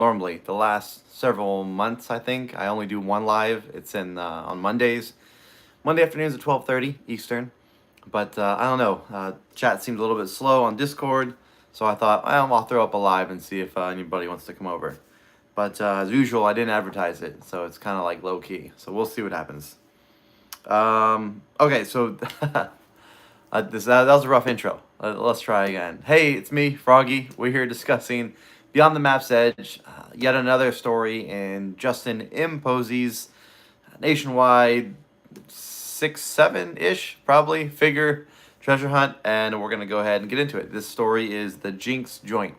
normally. The last several months, I think, I only do one live. It's on Mondays. Monday afternoons at 12:30 Eastern. But I don't know. Chat seemed a little bit slow on Discord, so I thought, well, I'll throw up a live and see if anybody wants to come over. But as usual, I didn't advertise it, so it's kind of like low key. So we'll see what happens. Okay, so that was a rough intro. Let's try again. Hey, it's me, Froggy. We're here discussing Beyond the Map's Edge, yet another story in Justin M. Posey's nationwide 6-7-ish probably figure treasure hunt, and we're gonna go ahead and get into it. This story is the Jinxed joint.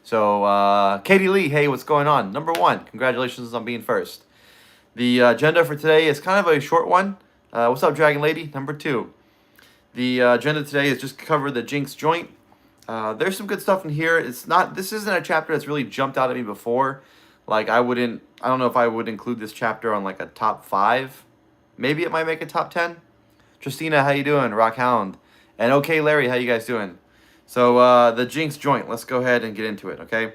So Katie Lee, hey, what's going on? Number one, congratulations on being first. The agenda for today is kind of a short one. What's up, Dragon Lady? Number two. The agenda today is just cover the Jinxed joint. There's some good stuff in here. This isn't a chapter that's really jumped out at me before. Like I don't know if I would include this chapter on like a top 5. Maybe it might make a top 10. Tristina, how you doing? Rockhound. And okay, Larry, how you guys doing? So the Jinx joint, let's go ahead and get into it, okay?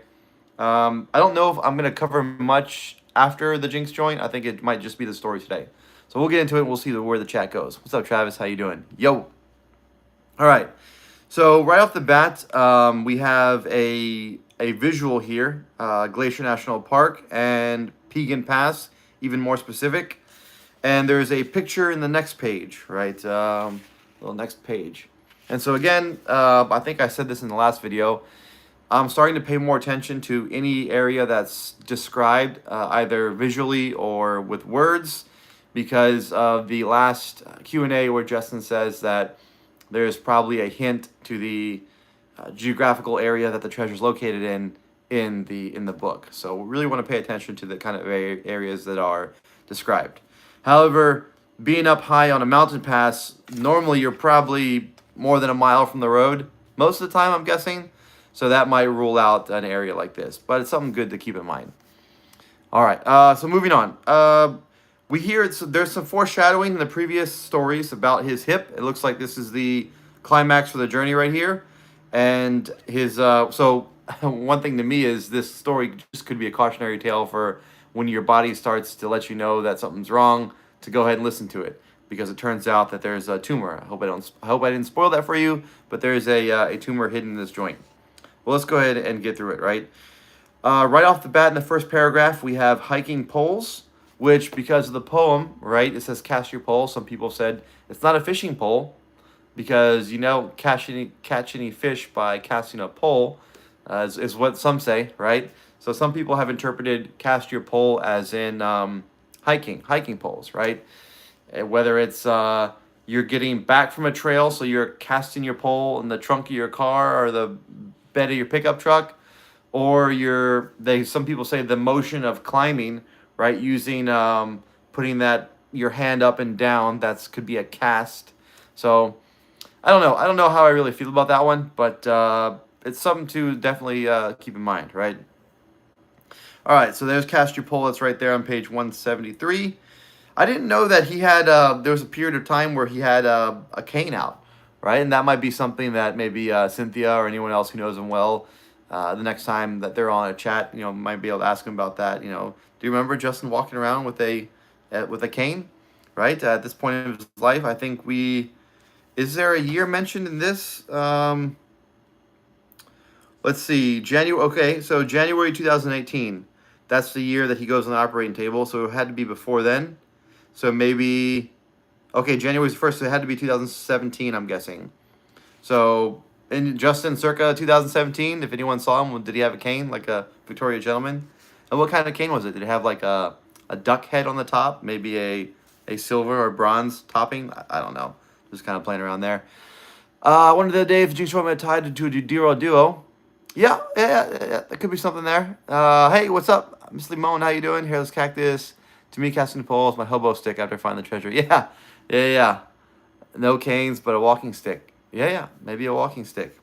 I don't know if I'm going to cover much after the Jinx joint. I think it might just be the story today. So we'll get into it and we'll see where the chat goes. What's up, Travis? How you doing? Yo. All right. So right off the bat, we have a visual here, Glacier National Park and Pegan Pass, even more specific. And there's a picture in the next page, right? Little next page. And so again, I think I said this in the last video, I'm starting to pay more attention to any area that's described either visually or with words, because of the last Q&A where Justin says that there's probably a hint to the geographical area that the treasure is located in the book. So we really want to pay attention to the kind of areas that are described. However, being up high on a mountain pass, normally you're probably more than a mile from the road most of the time, I'm guessing. So that might rule out an area like this, but it's something good to keep in mind. All right, so moving on. We hear there's some foreshadowing in the previous stories about his hip. It looks like this is the climax for the journey right here. And his so one thing to me is this story just could be a cautionary tale for when your body starts to let you know that something's wrong, to go ahead and listen to it, because it turns out that there's a tumor. I hope I didn't spoil that for you, but there's a tumor hidden in this joint. Well, let's go ahead and get through it, right? Right off the bat in the first paragraph, we have hiking poles, which, because of the poem, right, it says cast your pole. Some people said it's not a fishing pole because, you know, catch any fish by casting a pole is what some say, right? So some people have interpreted cast your pole as in hiking poles, right? Whether it's you're getting back from a trail, so you're casting your pole in the trunk of your car or the bed of your pickup truck, or some people say the motion of climbing, right, using putting your hand up and down, could be a cast. So I don't know how I really feel about that one, but it's something to definitely keep in mind, right? All right, so there's cast your pole. That's right there on page 173. I didn't know that he had there was a period of time where he had a cane out, right? And that might be something that maybe Cynthia or anyone else who knows him well, the next time that they're on a chat, you know, might be able to ask him about that. You know, do you remember Justin walking around with a cane, right? At this point of his life, I think is there a year mentioned in this? Let's see, January. Okay, so January 2018. That's the year that he goes on the operating table. So it had to be before then. So maybe, okay, January's 1st, so it had to be 2017, I'm guessing. So in Justin circa 2017, if anyone saw him, did he have a cane, like a Victoria gentleman? And what kind of cane was it? Did it have like a duck head on the top? Maybe a silver or bronze topping? I don't know. Just kind of playing around there. One of the days, Jinx Roman tied to a duo. Yeah, that could be something there. Hey, what's up? Miss Limon, how you doing? Hairless Cactus. To me, casting the pole is my hobo stick after I find the treasure. Yeah. No canes, but a walking stick. Yeah, maybe a walking stick.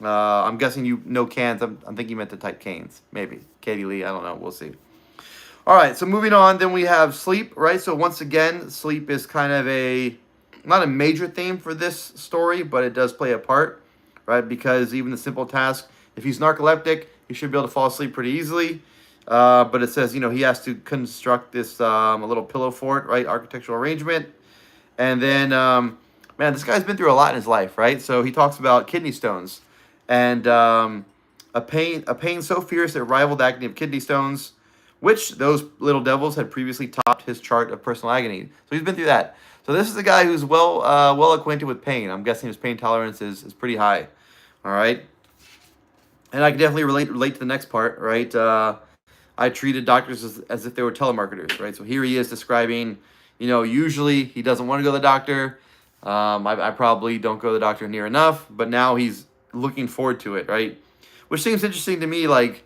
I'm guessing you know cans. I'm thinking you meant to type canes. Maybe. Katie Lee, I don't know. We'll see. All right, so moving on, then we have sleep, right? So once again, sleep is kind of not a major theme for this story, but it does play a part, right? Because even the simple task, if he's narcoleptic, he should be able to fall asleep pretty easily. But it says, he has to construct this a little pillow fort, right? Architectural arrangement. And then, man, this guy's been through a lot in his life, right? So he talks about kidney stones and a pain so fierce it rivaled the agony of kidney stones, which those little devils had previously topped his chart of personal agony. So he's been through that. So this is a guy who's well acquainted with pain. I'm guessing his pain tolerance is pretty high. All right. And I can definitely relate to the next part, right? I treated doctors as if they were telemarketers, right? So here he is describing, usually he doesn't want to go to the doctor. I probably don't go to the doctor near enough, but now he's looking forward to it, right? Which seems interesting to me. Like,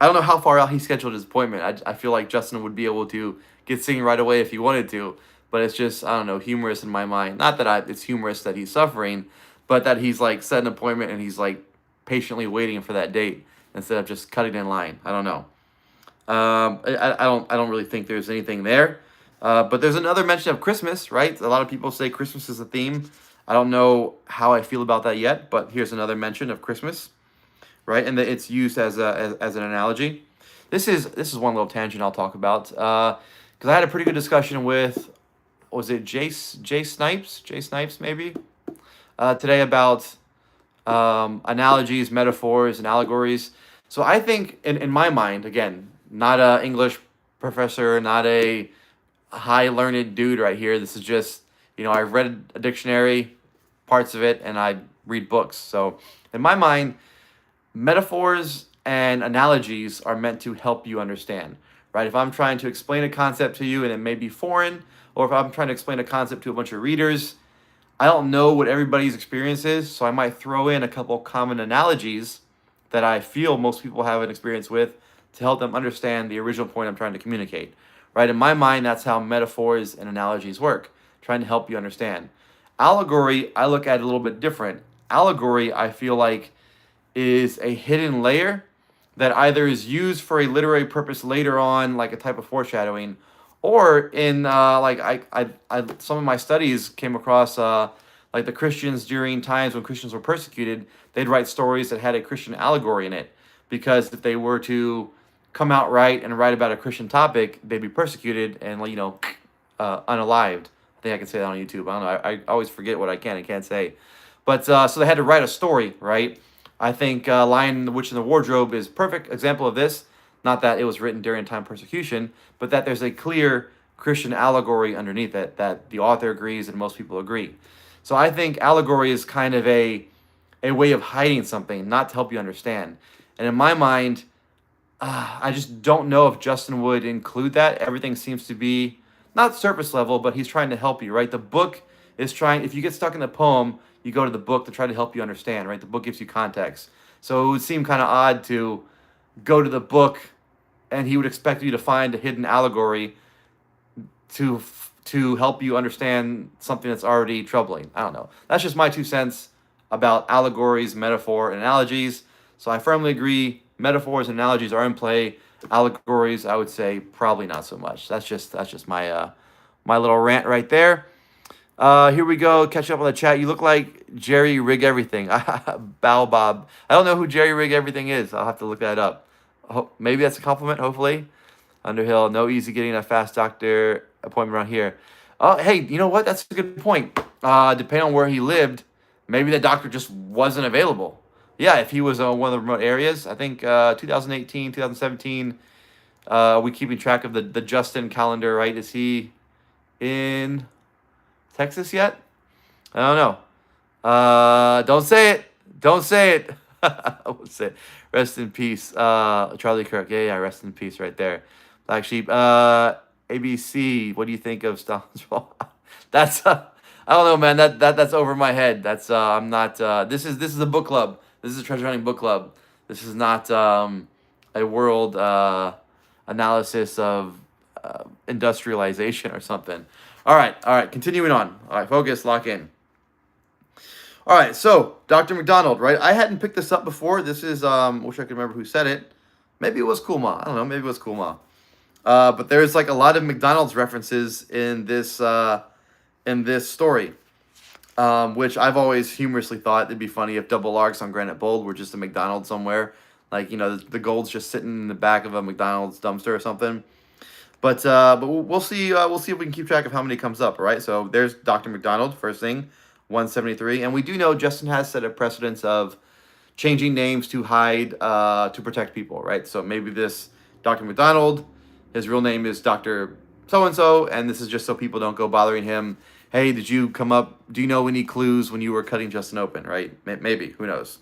I don't know how far out he scheduled his appointment. I feel like Justin would be able to get singing right away if he wanted to, but it's just, I don't know, humorous in my mind. Not that it's humorous that he's suffering, but that he's like set an appointment and he's like patiently waiting for that date instead of just cutting in line. I don't know. I don't really think there's anything there. But there's another mention of Christmas, right? A lot of people say Christmas is a theme. I don't know how I feel about that yet, but here's another mention of Christmas, right? And that it's used as an analogy. This is one little tangent I'll talk about because I had a pretty good discussion with, was it Jay Snipes maybe today about analogies, metaphors, and allegories. So I think in my mind, again, not a English professor, not a high learned dude right here. This is just, I've read a dictionary, parts of it, and I read books. So in my mind, metaphors and analogies are meant to help you understand, right? If I'm trying to explain a concept to you and it may be foreign, or if I'm trying to explain a concept to a bunch of readers, I don't know what everybody's experience is, so I might throw in a couple common analogies that I feel most people have an experience with to help them understand the original point I'm trying to communicate. Right? In my mind, that's how metaphors and analogies work, trying to help you understand. Allegory, I look at it a little bit different. Allegory, I feel like, is a hidden layer that either is used for a literary purpose later on, like a type of foreshadowing, or in some of my studies came across like the Christians during times when Christians were persecuted, they'd write stories that had a Christian allegory in it, because if they were to come out right and write about a Christian topic, they'd be persecuted and unalived. I think I can say that on YouTube. I don't know. I always forget what I can and can't say. But so they had to write a story, right? I think Lion, the Witch, and the Wardrobe is a perfect example of this. Not that it was written during time of persecution, but that there's a clear Christian allegory underneath it that the author agrees and most people agree. So I think allegory is kind of a way of hiding something, not to help you understand. And in my mind, I just don't know if Justin would include that. Everything seems to be not surface level, but he's trying to help you, right? The book is trying, if you get stuck in the poem, you go to the book to try to help you understand, right? The book gives you context. So it would seem kind of odd to go to the book and he would expect you to find a hidden allegory to help you understand something that's already troubling. I don't know. That's just my 2 cents about allegories, metaphor, and analogies. So I firmly agree, metaphors and analogies are in play. Allegories, I would say, probably not so much. That's just my my little rant right there. Here we go. Catch up on the chat. You look like Jerry Rig Everything. Bow Bob. I don't know who Jerry Rig Everything is. I'll have to look that up. Maybe that's a compliment, hopefully. Underhill, no easy getting a fast doctor appointment around here. Oh, hey, you know what? That's a good point. Depending on where he lived, maybe the doctor just wasn't available. Yeah, if he was on one of the remote areas, I think 2018, 2017, we keeping track of the Justin calendar, right? Is he in Texas yet? I don't know. Don't say it. Don't say it. I won't say it. Rest in peace. Charlie Kirk. Yeah, rest in peace right there. Black Sheep. ABC, what do you think of Stalin's role? That's I don't know, man. That's over my head. That's I'm not this is a book club. This is a treasure hunting book club. This is not a world analysis of industrialization or something. All right, continuing on. All right, focus, lock in. All right, so Dr. McDonald, right? I hadn't picked this up before. This is wish I could remember who said it. Maybe it was Cool Ma. I don't know. Maybe it was Cool Ma. But there's like a lot of McDonald's references in this story, which I've always humorously thought it'd be funny if Double Larks on Granite Bold were just a McDonald's somewhere, Like, the gold's just sitting in the back of a McDonald's dumpster or something. But we'll see. We'll see if we can keep track of how many comes up. All right. So there's Dr. McDonald, first thing, 173, and we do know Justin has set a precedence of changing names to hide, to protect people. Right. So maybe this Dr. McDonald, his real name is Dr. So and so, and this is just so people don't go bothering him. Hey, did you come up? Do you know any clues when you were cutting Justin open? Right. Maybe. Who knows?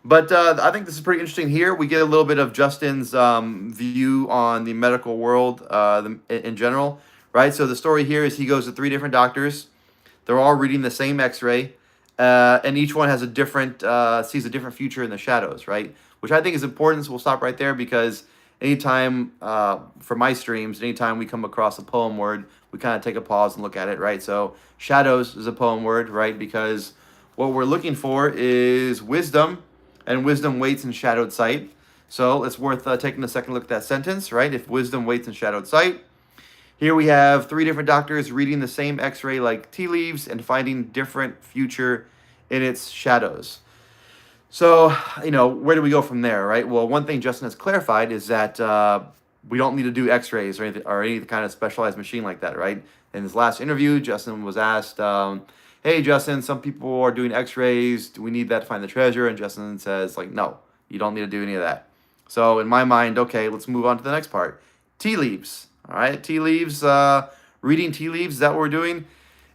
But I think this is pretty interesting here. We get a little bit of Justin's view on the medical world in general, right? So the story here is he goes to 3 different doctors. They're all reading the same X-ray, and each one has a different sees a different future in the shadows, right? Which I think is important. So we'll stop right there because anytime for my streams, anytime we come across a poem word, we kind of take a pause and look at it, right? So shadows is a poem word, right? Because what we're looking for is wisdom. And wisdom waits in shadowed sight. So it's worth taking a second look at that sentence, right? If wisdom waits in shadowed sight. Here we have 3 different doctors reading the same X-ray like tea leaves and finding different future in its shadows. So, where do we go from there, right? Well, one thing Justin has clarified is that we don't need to do X-rays or any kind of specialized machine like that, right? In his last interview, Justin was asked, hey, Justin, some people are doing X-rays. Do we need that to find the treasure? And Justin says, no, you don't need to do any of that. So in my mind, okay, let's move on to the next part. Tea leaves, all right? Tea leaves, reading tea leaves, is that what we're doing?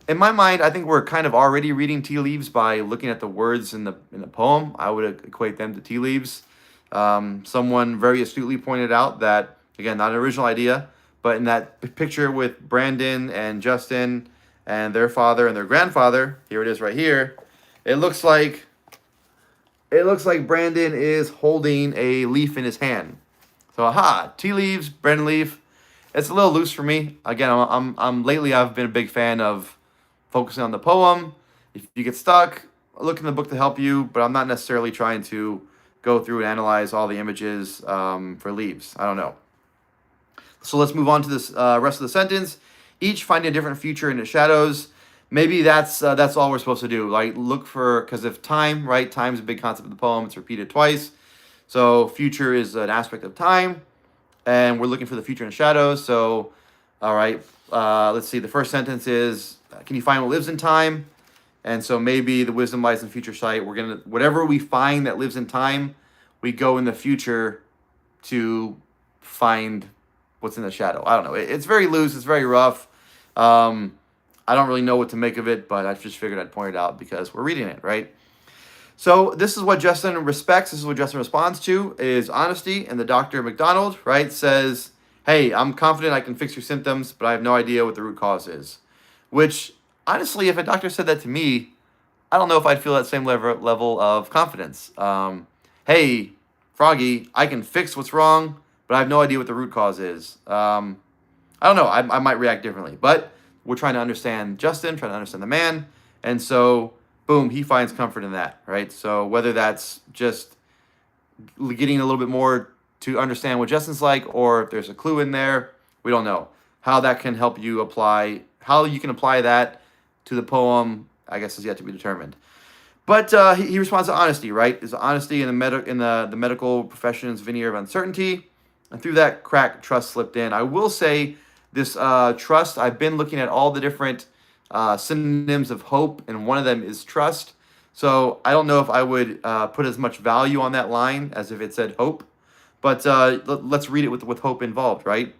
In my mind, I think we're kind of already reading tea leaves by looking at the words in the poem. I would equate them to tea leaves. Someone very astutely pointed out that, again, not an original idea, but in that picture with Brandon and Justin and their father and their grandfather, here it is right here, it looks like Brandon is holding a leaf in his hand. So aha, tea leaves, Brandon leaf. It's a little loose for me. Again, I'm lately I've been a big fan of focusing on the poem. If you get stuck, look in the book to help you, but I'm not necessarily trying to go through and analyze all the images for leaves. I don't know. So let's move on to this rest of the sentence. Each finding a different future in the shadows. Maybe that's all we're supposed to do. Like look for, because if time, right? Time is a big concept of the poem. It's repeated twice. So future is an aspect of time, and we're looking for the future in the shadows. So, all right, let's see. The first sentence is, can you find what lives in time? And so maybe the wisdom lies in future sight. We're gonna, whatever we find that lives in time, we go in the future to find what's in the shadow. I don't know. It's very loose. It's very rough. I don't really know what to make of it, but I just figured I'd point it out because we're reading it, right? So this is what Justin respects. This is what Justin responds to is honesty. And the Dr. McDonald, right, says, hey, I'm confident I can fix your symptoms, but I have no idea what the root cause is. Which, honestly, if a doctor said that to me, I don't know if I'd feel that same level of confidence. Hey, Froggy, I can fix what's wrong, but I have no idea what the root cause is. I don't know. I might react differently. But we're trying to understand Justin, trying to understand the man. And so, boom, he finds comfort in that, right? So whether that's just getting a little bit more to understand what Justin's like, or if there's a clue in there, we don't know. How that can help you apply, how you can apply that to the poem, I guess is yet to be determined. But he responds to honesty, right? Is honesty in the medical profession's veneer of uncertainty. And through that crack, trust slipped in. I will say this trust, I've been looking at all the different synonyms of hope, and one of them is trust. So I don't know if I would put as much value on that line as if it said hope. But let's read it with hope involved, right?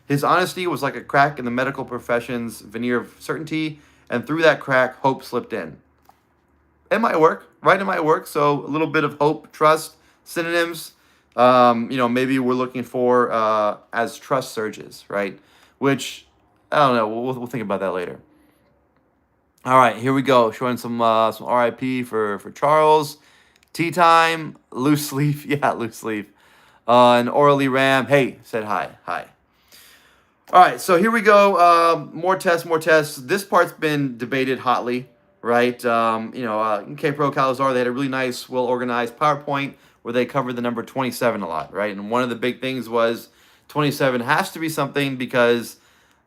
His honesty was like a crack in the medical profession's veneer of certainty, and through that crack, hope slipped in. It might work, right? It might work. So a little bit of hope, trust, synonyms. Maybe we're looking for as trust surges, right? Which, I don't know. We'll think about that later. All right, here we go. Showing some RIP for Charles. Tea time, loose leaf. Yeah, loose leaf. And Orally Ram. Hey, said hi. Hi. All right, so here we go. More tests. This part's been debated hotly, right? K-Pro Calazar, they had a really nice, well-organized PowerPoint where they covered the number 27 a lot, right? And one of the big things was 27 has to be something because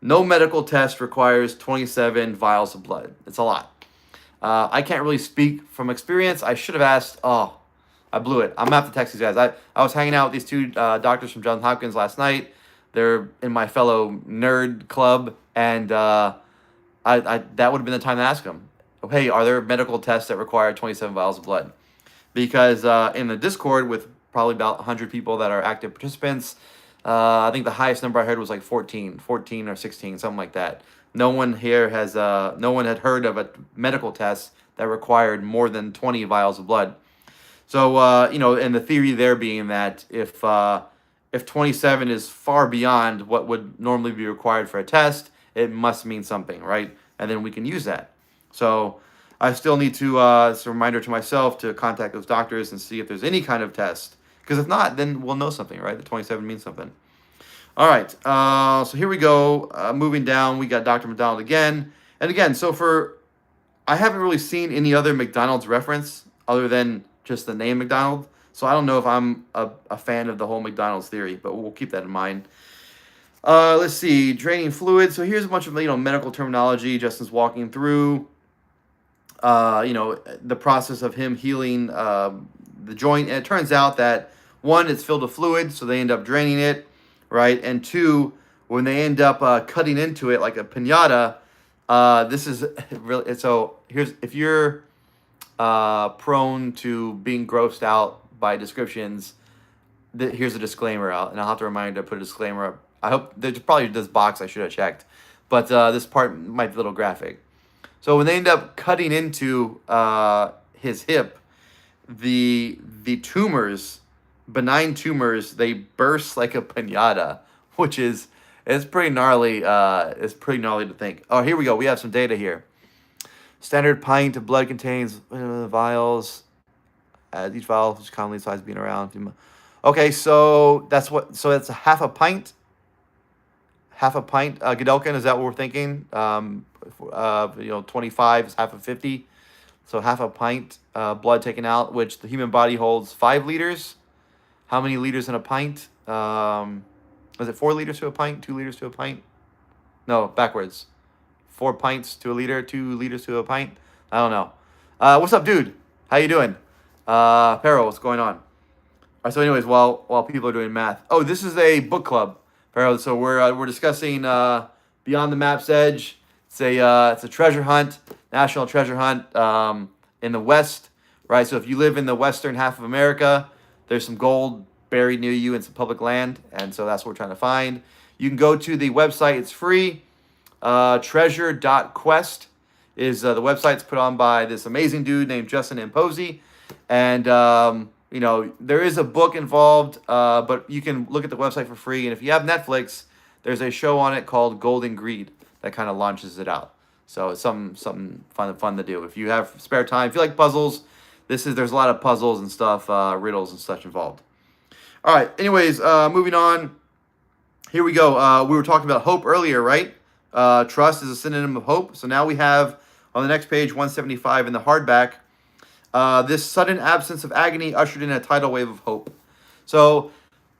no medical test requires 27 vials of blood. It's a lot. I can't really speak from experience. I should have asked, I blew it. I'm gonna have to text these guys. I was hanging out with these two doctors from Johns Hopkins last night. They're in my fellow nerd club, and I that would have been the time to ask them, hey, are there medical tests that require 27 vials of blood? Because in the Discord with probably about 100 people that are active participants, I think the highest number I heard was like 14 or 16, something like that. No one here has, no one had heard of a medical test that required more than 20 vials of blood. So, you know, and the theory there being that if 27 is far beyond what would normally be required for a test, it must mean something, right? And then we can use that. So I still need to, it's a reminder to myself to contact those doctors and see if there's any kind of test. Because if not, then we'll know something, right? The 27 means something. All right, so here we go. Moving down, we got Dr. McDonald again. And again, I haven't really seen any other McDonald's reference other than just the name McDonald. So I don't know if I'm a fan of the whole McDonald's theory, but we'll keep that in mind. Let's see, draining fluid. So here's a bunch of, medical terminology Justin's walking through. The process of him healing the joint. And it turns out that, one, it's filled with fluid, so they end up draining it, right? And two, when they end up cutting into it like a piñata, this is really, so if you're prone to being grossed out by descriptions, here's a disclaimer out, and I'll have to remind you to put a disclaimer up. I hope there's probably this box I should have checked, but this part might be a little graphic. So when they end up cutting into his hip, the tumors, benign tumors, they burst like a piñata, which is it's pretty gnarly. It's pretty gnarly to think. Oh, here we go. We have some data here. Standard pint of blood contains vials. Each vial is commonly sized being around. Okay, so that's a half a pint. Half a pint. Gedelkin, is that what we're thinking? 25 is half of 50. So half a pint blood taken out, which the human body holds 5 liters. How many liters in a pint? Was it 4 liters to a pint? 2 liters to a pint? No, backwards. 4 pints to a liter, 2 liters to a pint? I don't know. What's up, dude? How you doing? Pero, what's going on? All right, so anyways, while people are doing math. Oh, this is a book club, Pero. So we're discussing Beyond the Map's Edge. It's a treasure hunt, national treasure hunt in the West, right? So if you live in the western half of America, there's some gold buried near you in some public land, and so that's what we're trying to find. You can go to the website. It's free. Treasure.quest is the website's put on by this amazing dude named Justin and Posey. And, there is a book involved, but you can look at the website for free. And if you have Netflix, there's a show on it called Golden Greed that kind of launches it out. So it's something fun to do. If you have spare time, if you like puzzles, there's a lot of puzzles and stuff, riddles and such involved. All right, anyways, moving on. Here we go. We were talking about hope earlier, right? Trust is a synonym of hope. So now we have, on the next page, 175 in the hardback, this sudden absence of agony ushered in a tidal wave of hope. So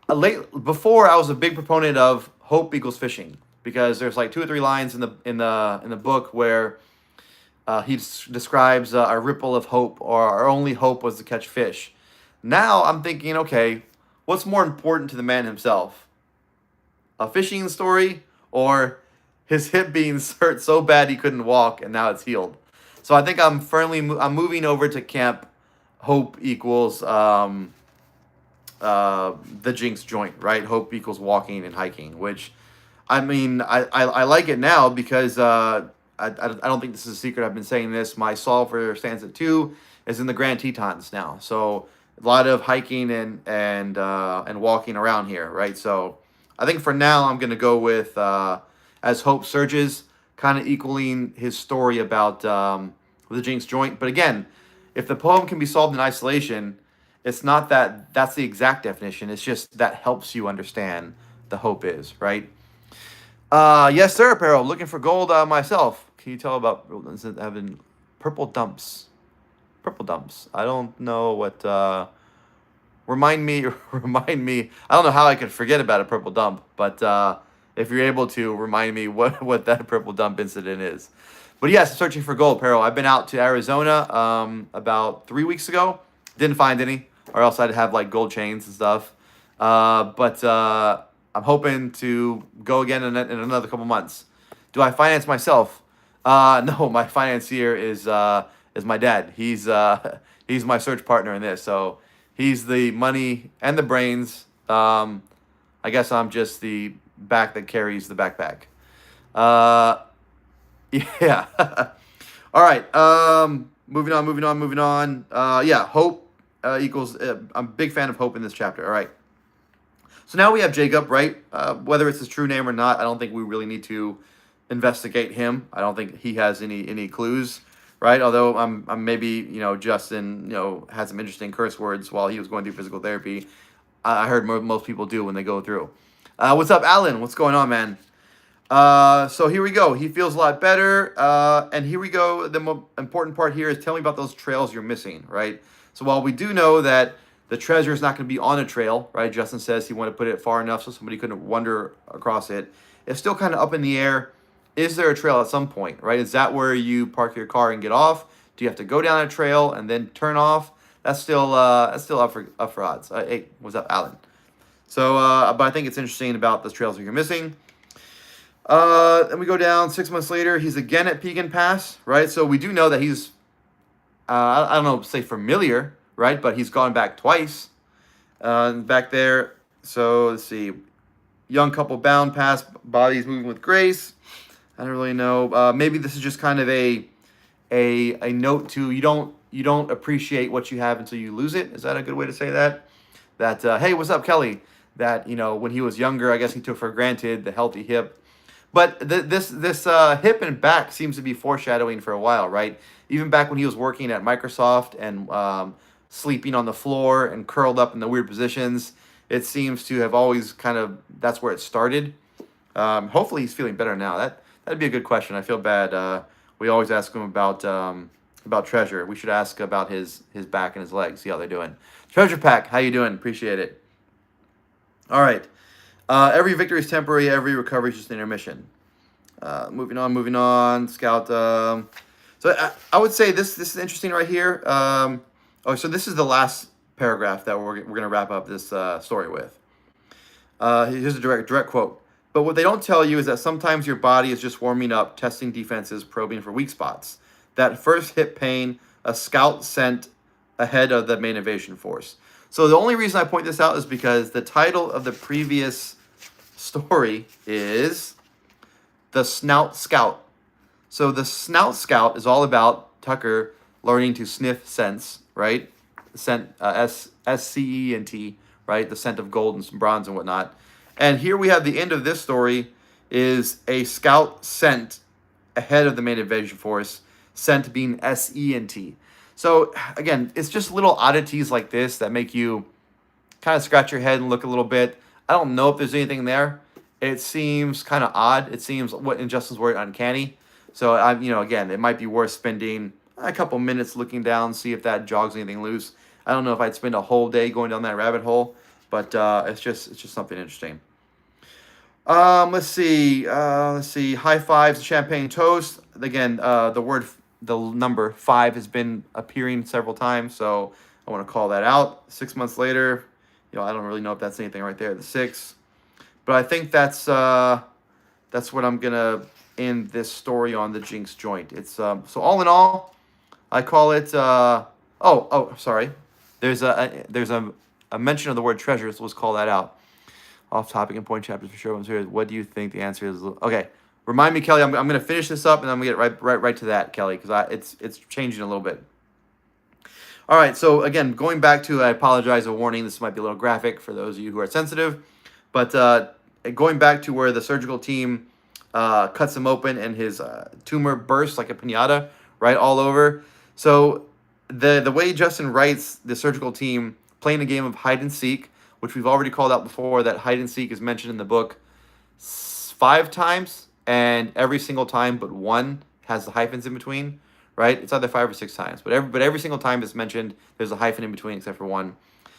before, I was a big proponent of hope equals fishing, because there's like 2 or 3 lines in the book where he describes a ripple of hope, or our only hope was to catch fish. Now I'm thinking, okay, what's more important to the man himself? A fishing story, or his hip being hurt so bad he couldn't walk and now it's healed? So I think I'm moving over to camp hope equals the Jinxed joint, right? Hope equals walking and hiking, which, I mean, I like it now because I don't think this is a secret. I've been saying this. My solve for stanza 2 is in the Grand Tetons now. So a lot of hiking and walking around here, right? So I think for now I'm going to go with As Hope Surges, kind of equaling his story about the Jinxed joint. But again, if the poem can be solved in isolation, it's not that that's the exact definition. It's just that helps you understand the hope is, right? Yes, sir, Pero. Looking for gold myself. Can you tell about having purple dumps? Purple dumps. I don't know what... Remind me. I don't know how I could forget about a purple dump, but if you're able to, remind me what that purple dump incident is. But yes, searching for gold, Pero. I've been out to Arizona about 3 weeks ago. Didn't find any. or else I'd have like gold chains and stuff. But I'm hoping to go again in another couple months. Do I finance myself? No, my financier is my dad. He's my search partner in this. So he's the money and the brains. I guess I'm just the back that carries the backpack. Yeah. All right. Moving on. Yeah. Hope equals. I'm a big fan of hope in this chapter. All right. So now we have Jacob, right? Whether it's his true name or not, I don't think we really need to investigate him. I don't think he has any clues, right? Although I'm maybe Justin had some interesting curse words while he was going through physical therapy. I heard most people do when they go through. What's up, Alan? What's going on, man? So here we go. He feels a lot better. And here we go. The important part here is tell me about those trails you're missing, right? So while we do know that the treasure is not going to be on a trail, right? Justin says he wanted to put it far enough so somebody couldn't wander across it. It's still kind of up in the air. Is there a trail at some point, right? Is that where you park your car and get off? Do you have to go down a trail and then turn off? That's still up for odds. Hey, what's up, Alan? So, but I think it's interesting about the trails that you're missing. Then we go down 6 months later. He's again at Pegan Pass, right? So we do know that he's, I don't know, say familiar, right? But he's gone back twice back there. So let's see. Young couple bound past bodies moving with grace. I don't really know. Maybe this is just kind of a note to you don't appreciate what you have until you lose it. Is that a good way to say that? That hey, what's up, Kelly? That when he was younger, I guess he took for granted the healthy hip. But this hip and back seems to be foreshadowing for a while, right? Even back when he was working at Microsoft and sleeping on the floor and curled up in the weird positions, it seems to have always kind of that's where it started. Hopefully he's feeling better now. That'd be a good question. I feel bad. We always ask him about treasure. We should ask about his back and his legs. See how they're doing. Treasure pack, how you doing? Appreciate it. All right. Every victory is temporary. Every recovery is just an intermission. Moving on. Scout. So I would say this is interesting right here. So this is the last paragraph that we're going to wrap up this story with. Here's a direct quote. But what they don't tell you is that sometimes your body is just warming up, testing defenses, probing for weak spots. That first hip pain, a scout sent ahead of the main invasion force. So the only reason I point this out is because the title of the previous story is The Snout Scout. So the Snout Scout is all about Tucker learning to sniff scents, right? Scent, S-C-E-N-T, right? The scent of gold and bronze and whatnot. And here we have the end of this story is a scout sent ahead of the main invasion force, sent being S-E-N-T. So again, it's just little oddities like this that make you kind of scratch your head and look a little bit. I don't know if there's anything there. It seems kind of odd. It seems, what in Justin's word, uncanny. So again, it might be worth spending a couple minutes looking down, see if that jogs anything loose. I don't know if I'd spend a whole day going down that rabbit hole, but it's just something interesting. Let's see. High fives, champagne toast. Again, the number 5 has been appearing several times, so I want to call that out. 6 months later, I don't really know if that's anything right there, the 6. But I think that's what I'm gonna end this story on, the Jinxed joint. It's so all in all, I call it. Sorry. There's a mention of the word treasure, so let's call that out. Off topic and point chapters for sure. What do you think the answer is? Okay. Remind me, Kelly. I'm going to finish this up, and I'm going to get right to that, Kelly, because it's changing a little bit. All right. So again, going back to, I apologize, a warning. This might be a little graphic for those of you who are sensitive, but going back to where the surgical team cuts him open and his tumor bursts like a piñata, right, all over. So the way Justin writes the surgical team playing a game of hide and seek, which we've already called out before, that hide and seek is mentioned in the book 5 times. And every single time but one has the hyphens in between, right? It's either 5 or 6 times. But every single time it's mentioned, there's a hyphen in between except for one.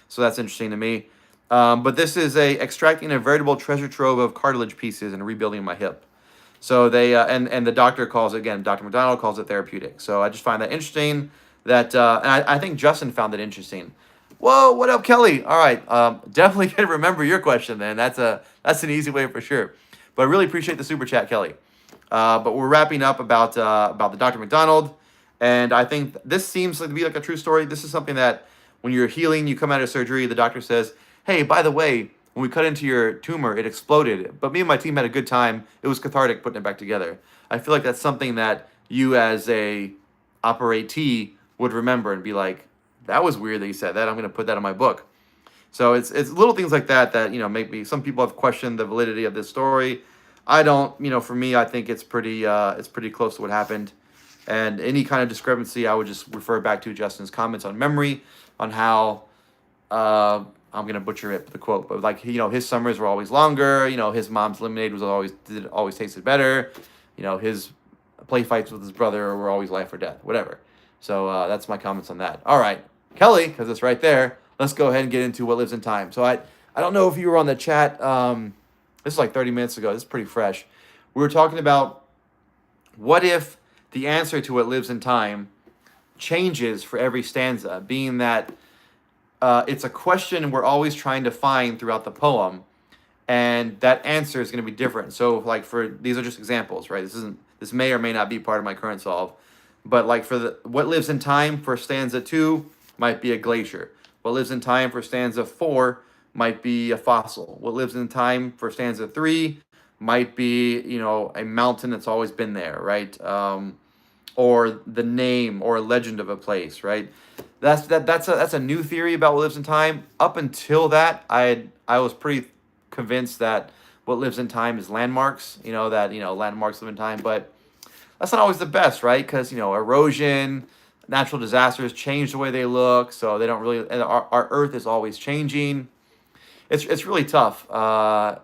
So that's interesting to me. But this is extracting a veritable treasure trove of cartilage pieces and rebuilding my hip. So they and the doctor calls it, again, Dr. McDonald calls it therapeutic. So I just find that interesting. That and I think Justin found it interesting. Whoa, what up, Kelly? All right, definitely can remember your question then. That's an easy way for sure. But I really appreciate the super chat, Kelly. But we're wrapping up about the Dr. McDonald, and I think this seems like to be like a true story. This is something that when you're healing, you come out of surgery, the doctor says, "Hey, by the way, when we cut into your tumor, it exploded, but me and my team had a good time. It was cathartic putting it back together." I feel like that's something that you as a operatee would remember and be like, "That was weird that you said that. I'm going to put that in my book." So it's little things like that that maybe some people have questioned the validity of this story. I don't. For me, I think it's pretty close to what happened, and any kind of discrepancy, I would just refer back to Justin's comments on memory, on how I'm gonna butcher it the quote, but like his summers were always longer. His mom's lemonade was always tasted better. His play fights with his brother were always life or death, whatever. So that's my comments on that. All right, Kelly, because it's right there. Let's go ahead and get into what lives in time. So I don't know if you were on the chat. This is like 30 minutes ago. This is pretty fresh. We were talking about what if the answer to what lives in time changes for every stanza, being that it's a question we're always trying to find throughout the poem, and that answer is going to be different. So, like these are just examples, right? This may or may not be part of my current solve, but like for the what lives in time for stanza 2 might be a glacier. What lives in time for stanza 4 might be a fossil. What lives in time for stanza 3 might be a mountain that's always been there, right? Or the name or a legend of a place, right? That's a new theory about what lives in time. Up until that, I was pretty convinced that what lives in time is landmarks. Landmarks live in time, but that's not always the best, right? Because erosion, natural disasters change the way they look, so they don't really. And our Earth is always changing. It's really tough to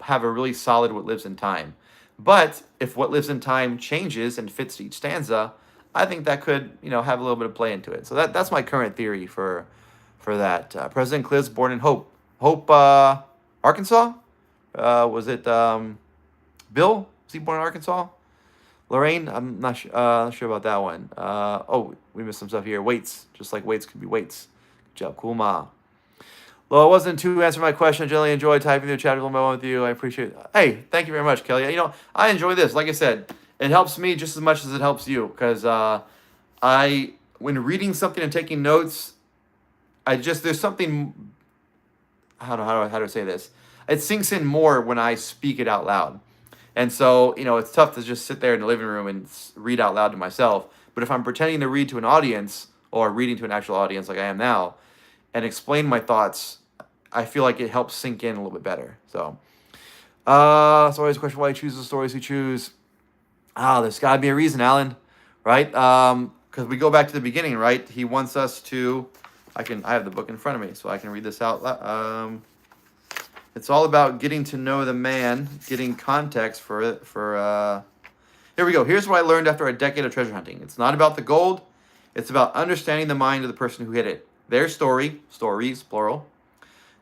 have a really solid what lives in time. But if what lives in time changes and fits each stanza, I think that could have a little bit of play into it. So that's my current theory for that. President Cliff's born in Hope, Arkansas. Was it Bill? Was he born in Arkansas? Lorraine, I'm not sure about that one. Oh, we missed some stuff here. Weights, just like weights could be weights. Good job, cool ma. Well, it wasn't to answer my question. I generally enjoy typing the chat with you. I appreciate it. Hey, thank you very much, Kelly. I enjoy this. Like I said, it helps me just as much as it helps you, because when reading something and taking notes, there's something. How do I say this? It sinks in more when I speak it out loud. And so, it's tough to just sit there in the living room and read out loud to myself. But if I'm pretending to read to an audience, or reading to an actual audience like I am now, and explain my thoughts, I feel like it helps sink in a little bit better. So it's always a question why you choose the stories you choose. There's got to be a reason, Alan, right? Because we go back to the beginning, right? He wants us to. I have the book in front of me, so I can read this out. It's all about getting to know the man, getting context for it. Here we go. Here's what I learned after a decade of treasure hunting. It's not about the gold. It's about understanding the mind of the person who hit it. Their stories, plural,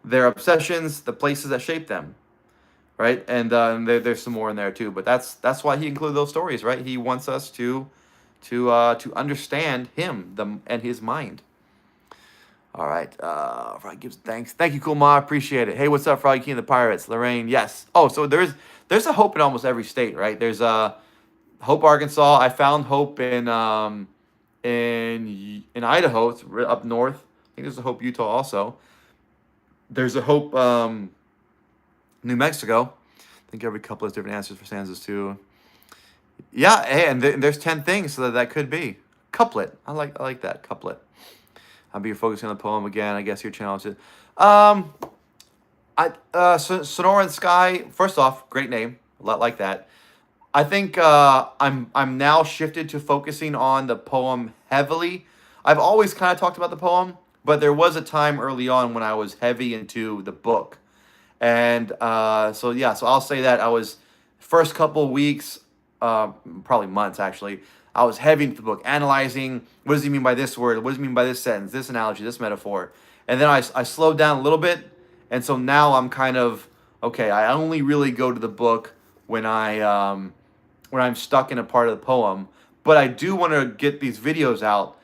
their obsessions, the places that shape them, right? And there's some more in there too. But that's why he included those stories, right? He wants us to understand him and his mind. All right. Froggy gives thanks. Thank you, cool ma. Appreciate it. Hey, what's up, Froggy King of the Pirates? Lorraine, yes. Oh, so there's a Hope in almost every state, right? There's Hope, Arkansas. I found Hope in Idaho. It's up north. I think there's a Hope, Utah also. There's a Hope, New Mexico. I think every couple has different answers for stanzas too. Yeah, hey, and there's 10 things, so that could be couplet. I like that couplet. I'll be focusing on the poem again. I guess your channel is. Sonora and Sky. First off, great name. A lot like that. I think I'm now shifted to focusing on the poem heavily. I've always kind of talked about the poem, but there was a time early on when I was heavy into the book. And so I'll say that I was first couple weeks, probably months actually, I was heavy into the book, analyzing what does he mean by this word, what does he mean by this sentence, this analogy, this metaphor. And then I slowed down a little bit, and so now I'm kind of, okay, I only really go to the book when I'm stuck in a part of the poem. But I do want to get these videos out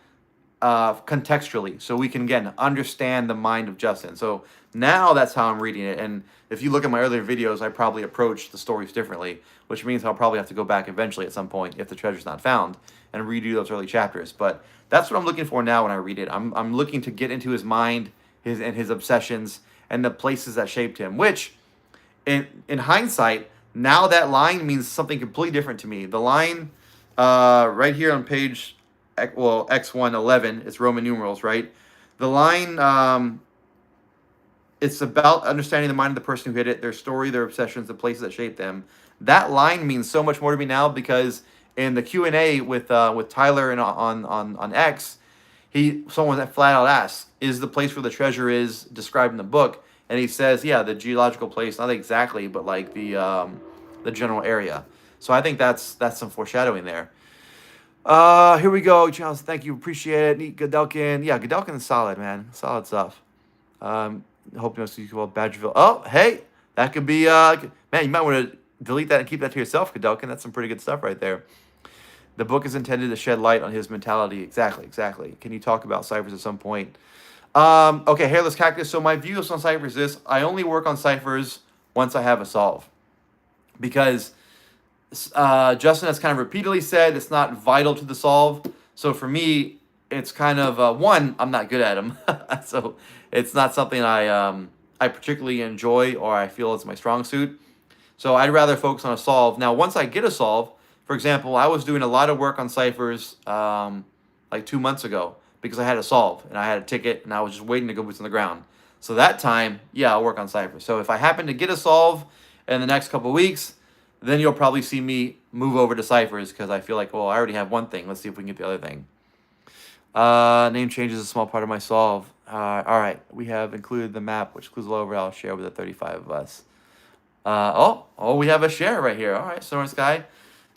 contextually, so we can again understand the mind of Justin. So now that's how I'm reading it. And if you look at my earlier videos, I probably approach the stories differently, which means I'll probably have to go back eventually at some point if the treasure's not found and redo those early chapters. But that's what I'm looking for now when I read it. I'm looking to get into his mind, his obsessions, and the places that shaped him. Which, in hindsight, now that line means something completely different to me. The line right here on page X111, it's Roman numerals, right? The line, it's about understanding the mind of the person who hit it, their story, their obsessions, the places that shaped them. That line means so much more to me now because in the Q&A with Tyler and on X, someone that flat out asks, "Is the place where the treasure is described in the book?" And he says, "Yeah, the geological place, not exactly, but like the general area." So I think that's some foreshadowing there. Here we go, Charles. Thank you, appreciate it. Neat Godelkin. Yeah, Godelkin is solid, man. Solid stuff. Hope you know see about Badgerville. Oh, hey, that could be man. You might want to delete that and keep that to yourself, Godelkin. That's some pretty good stuff right there. The book is intended to shed light on his mentality. Exactly. Can you talk about Ciphers at some point? Okay, Hairless Cactus. So my views on Ciphers is I only work on Ciphers once I have a solve. Because Justin has kind of repeatedly said it's not vital to the solve. So for me, it's kind of, one, I'm not good at them. So it's not something I particularly enjoy or I feel is my strong suit. So I'd rather focus on a solve. Now, once I get a solve, for example, I was doing a lot of work on Ciphers like 2 months ago because I had a solve and I had a ticket and I was just waiting to go boots on the ground. So that time, yeah, I'll work on Ciphers. So if I happen to get a solve in the next couple of weeks, then you'll probably see me move over to Ciphers because I feel like, well, I already have one thing. Let's see if we can get the other thing. Name change is a small part of my solve. All right, we have included the map, which clues all over. I'll share with the 35 of us. We have a share right here. All right, Soren Sky.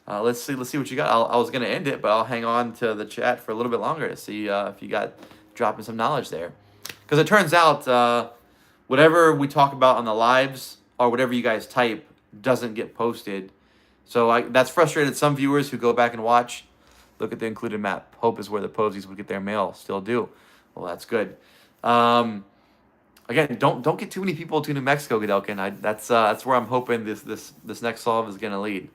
Let's see what you got. I was gonna end it, but I'll hang on to the chat for a little bit longer to see if you got dropping some knowledge there. Because it turns out whatever we talk about on the lives or whatever you guys type doesn't get posted. So that's frustrated some viewers who go back and watch. Look at the included map. Hope is where the Poseys would get their mail. Still do. Well, that's good. Again, don't get too many people to New Mexico, Godelkin. That's where I'm hoping this next solve is gonna lead.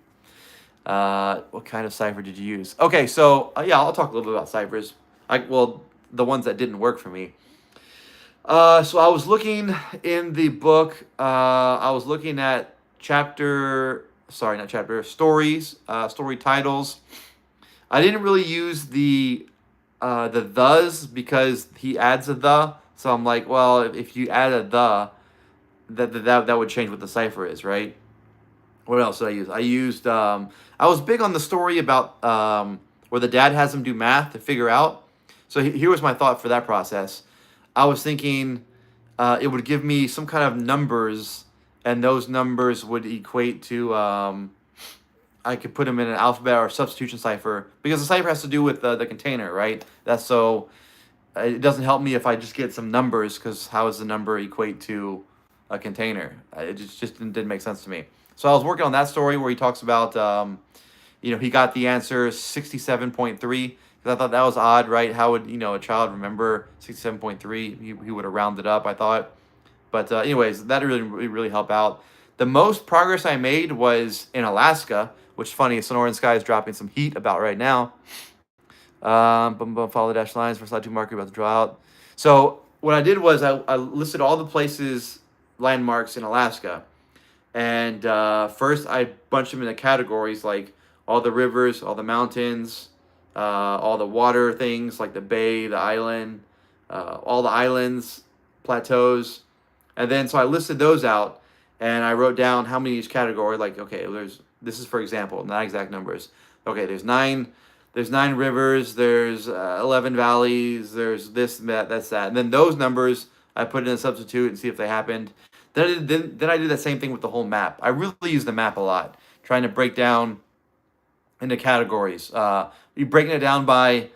What kind of cipher did you use? Okay, so yeah, I'll talk a little bit about ciphers. The ones that didn't work for me. So I was looking in the book. I was looking at stories, story titles. I didn't really use the thes because he adds a the. So I'm like, well, if you add a the, that would change what the cipher is, right? What else did I use? I was big on the story about where the dad has him do math to figure out. So here was my thought for that process. I was thinking it would give me some kind of numbers, and those numbers would equate to, I could put them in an alphabet or substitution cipher, because the cipher has to do with the container, right? That's so, it doesn't help me if I just get some numbers, because how does the number equate to a container? It just didn't make sense to me. So I was working on that story where he talks about, he got the answer 67.3. Because I thought that was odd, right? How would, a child remember 67.3? He would have rounded up, I thought. But anyways, that really helped out. The most progress I made was in Alaska, which is funny. Sonoran Sky is dropping some heat about right now. Follow the dashed lines for slide 2 marker about to draw out. So what I did was I listed all the places, landmarks in Alaska. And first I bunched them into categories like all the rivers, all the mountains, all the water things like the bay, the island, all the islands, plateaus. And then so I listed those out and I wrote down how many each category. Like, okay, this is for example, not exact numbers. Okay, there's nine rivers, there's 11 valleys, there's this, that's that. And then those numbers I put in a substitute and see if they happened. Then I did that same thing with the whole map. I really use the map a lot, trying to break down into categories. You're breaking it down by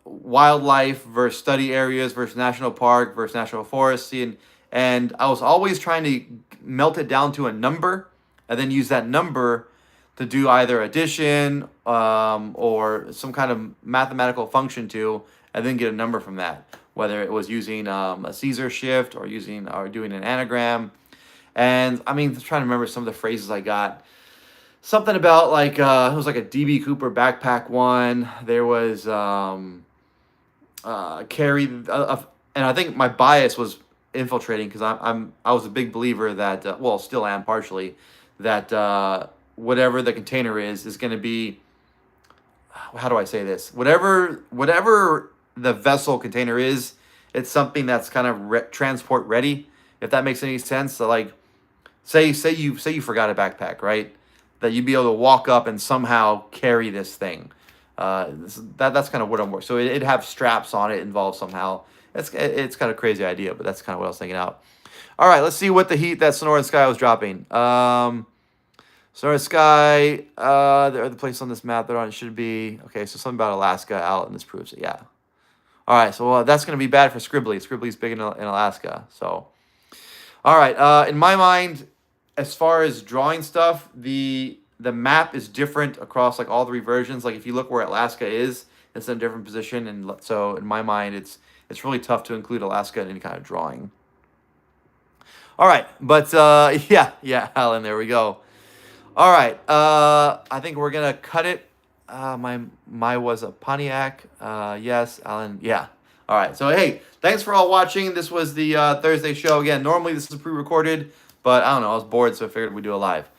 wildlife versus study areas versus national park versus national forest. And I was always trying to melt it down to a number and then use that number to do either addition or some kind of mathematical function to, and then get a number from that, whether it was using a Caesar shift or doing an anagram. And I mean, trying to remember some of the phrases I got. Something about like it was like a DB Cooper backpack one. There was carry, and I think my bias was infiltrating because I was a big believer that well, still am partially, that whatever the container is going to be, how do I say this, whatever the vessel container is, it's something that's kind of transport ready, if that makes any sense. So like say you forgot a backpack, right, that you'd be able to walk up and somehow carry this thing. That's kind of what I'm working. So it'd have straps on it involved somehow. It's kind of a crazy idea, but that's kind of what I was thinking out. All right, let's see what the heat that Sonoran Sky was dropping. Sonoran Sky, the place on this map they're on, it should be, okay, so something about Alaska out, and this proves it, yeah. All right, so that's going to be bad for Scribbly. Scribbly's big in Alaska, so. All right, in my mind, as far as drawing stuff, the map is different across like all three versions. Like if you look where Alaska is, it's in a different position, and so in my mind, it's really tough to include Alaska in any kind of drawing. All right, but yeah, Alan, there we go. All right, I think we're gonna cut it. My was a Pontiac. Yes, Alan. Yeah. All right. So hey, thanks for all watching. This was the Thursday show again. Normally this is pre-recorded, but I don't know. I was bored, so I figured we'd do it live.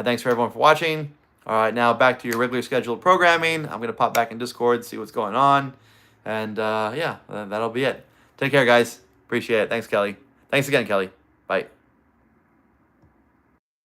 Thanks for everyone for watching. All right, now back to your regular scheduled programming. I'm gonna pop back in Discord, see what's going on, and yeah, that'll be it. Take care, guys. Appreciate it. Thanks, Kelly. Thanks again, Kelly. Bye.